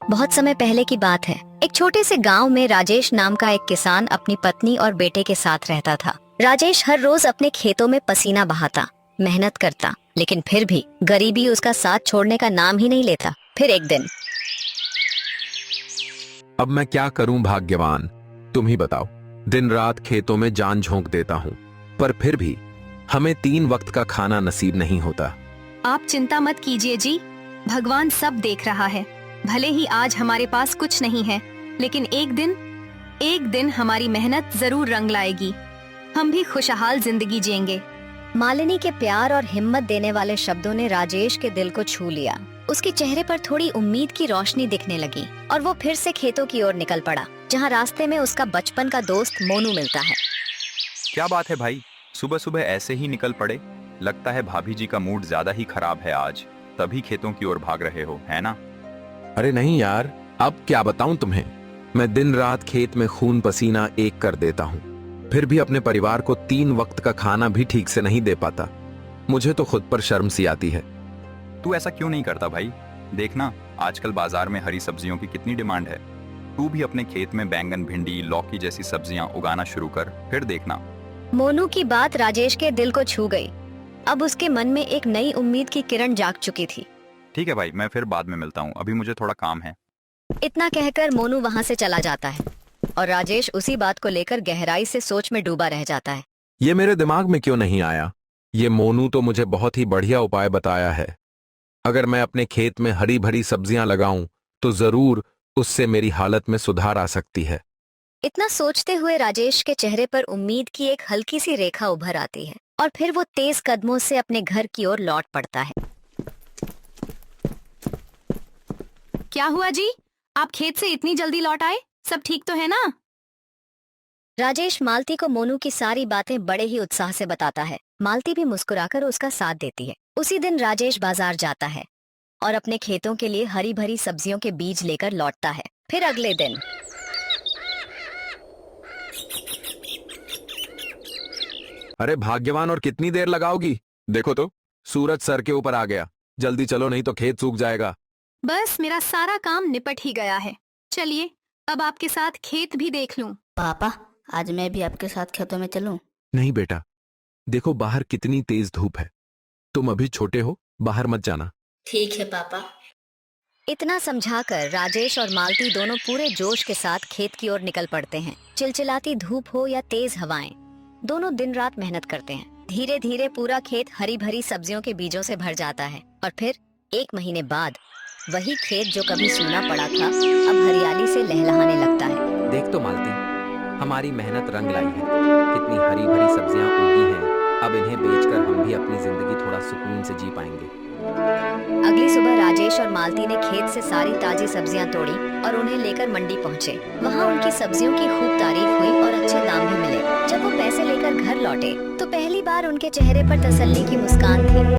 बहुत समय पहले की बात है। एक छोटे से गांव में राजेश नाम का एक किसान अपनी पत्नी और बेटे के साथ रहता था। राजेश हर रोज अपने खेतों में पसीना बहाता, मेहनत करता, लेकिन फिर भी गरीबी उसका साथ छोड़ने का नाम ही नहीं लेता। फिर एक दिन, अब मैं क्या करूं भाग्यवान, तुम ही बताओ। दिन रात खेतों में जान झोंक देता हूं, पर फिर भी हमें 3 वक्त का खाना नसीब नहीं होता। आप चिंता मत कीजिए जी, भगवान सब देख रहा है। भले ही आज हमारे पास कुछ नहीं है, लेकिन एक दिन हमारी मेहनत जरूर रंग लाएगी। हम भी खुशहाल जिंदगी जिएंगे। मालिनी के प्यार और हिम्मत देने वाले शब्दों ने राजेश के दिल को छू लिया। उसके चेहरे पर थोड़ी उम्मीद की रोशनी दिखने लगी और वो फिर से खेतों की ओर निकल पड़ा, जहाँ रास्ते में उसका बचपन का दोस्त मोनू मिलता है। क्या बात है भाई, सुबह सुबह ऐसे ही निकल पड़े? लगता है भाभी जी का मूड ज्यादा ही खराब है आज, तभी खेतों की ओर भाग रहे हो, है ना? अरे नहीं यार, अब क्या बताऊं तुम्हें। मैं दिन रात खेत में खून पसीना एक कर देता हूं, फिर भी अपने परिवार को 3 वक्त का खाना भी ठीक से नहीं दे पाता। मुझे तो खुद पर शर्म सी आती है। तू ऐसा क्यों नहीं करता भाई? देखना, आजकल बाजार में हरी सब्जियों की कितनी डिमांड है। तू भी अपने खेत में बैंगन, भिंडी, लौकी जैसी सब्जियां उगाना शुरू कर, फिर देखना। मोनू की बात राजेश के दिल को छू गई। अब उसके मन में एक नई उम्मीद की किरण जाग चुकी थी। ठीक है भाई, मैं फिर बाद में मिलता हूँ, अभी मुझे थोड़ा काम है। इतना कहकर मोनू वहाँ से चला जाता है और राजेश उसी बात को लेकर गहराई से सोच में डूबा रह जाता है। ये मेरे दिमाग में क्यों नहीं आया? ये मोनू तो मुझे बहुत ही बढ़िया उपाय बताया है। अगर मैं अपने खेत में हरी भरी सब्जियां लगाऊं तो जरूर उससे मेरी हालत में सुधार आ सकती है। इतना सोचते हुए राजेश के चेहरे पर उम्मीद की एक हल्की सी रेखा उभर आती है और फिर वो तेज कदमों से अपने घर की ओर लौट पड़ता है। क्या हुआ जी, आप खेत से इतनी जल्दी लौट आए? सब ठीक तो है ना? राजेश मालती को मोनू की सारी बातें बड़े ही उत्साह से बताता है। मालती भी मुस्कुराकर उसका साथ देती है। उसी दिन राजेश बाजार जाता है और अपने खेतों के लिए हरी भरी सब्जियों के बीज लेकर लौटता है। फिर अगले दिन अरे भाग्यवान, और कितनी देर लगाओगी? देखो तो सूरज सर के ऊपर आ गया। जल्दी चलो, नहीं तो खेत सूख जाएगा। बस मेरा सारा काम निपट ही गया है। चलिए, अब आपके साथ खेत भी देख लूं। पापा, आज मैं भी आपके साथ खेतों में चलूं? नहीं बेटा, देखो बाहर कितनी तेज धूप है। तुम अभी छोटे हो, बाहर मत जाना। ठीक है पापा। इतना समझाकर राजेश और मालती दोनों पूरे जोश के साथ खेत की ओर निकल पड़ते हैं। चिलचिलाती धूप हो या तेज हवाएं, दोनों दिन रात मेहनत करते हैं। धीरे धीरे पूरा खेत हरी भरी सब्जियों के बीजों से भर जाता है और फिर 1 महीने बाद वही खेत जो कभी सूना पड़ा था अब हरियाली से लहलहाने लगता है। देख तो मालती, हमारी मेहनत रंग लाई है। कितनी हरी भरी सब्जियां उगी हैं। अब इन्हें बेचकर हम भी अपनी जिंदगी थोड़ा सुकून से जी पाएंगे। अगली सुबह राजेश और मालती ने खेत से सारी ताजी सब्जियां तोड़ी और उन्हें लेकर मंडी पहुंचे। वहां उनकी सब्जियों की खूब तारीफ हुई और अच्छे दाम भी मिले। जब वो पैसे लेकर घर लौटे तो पहली बार उनके चेहरे पर तसल्ली की मुस्कान थी।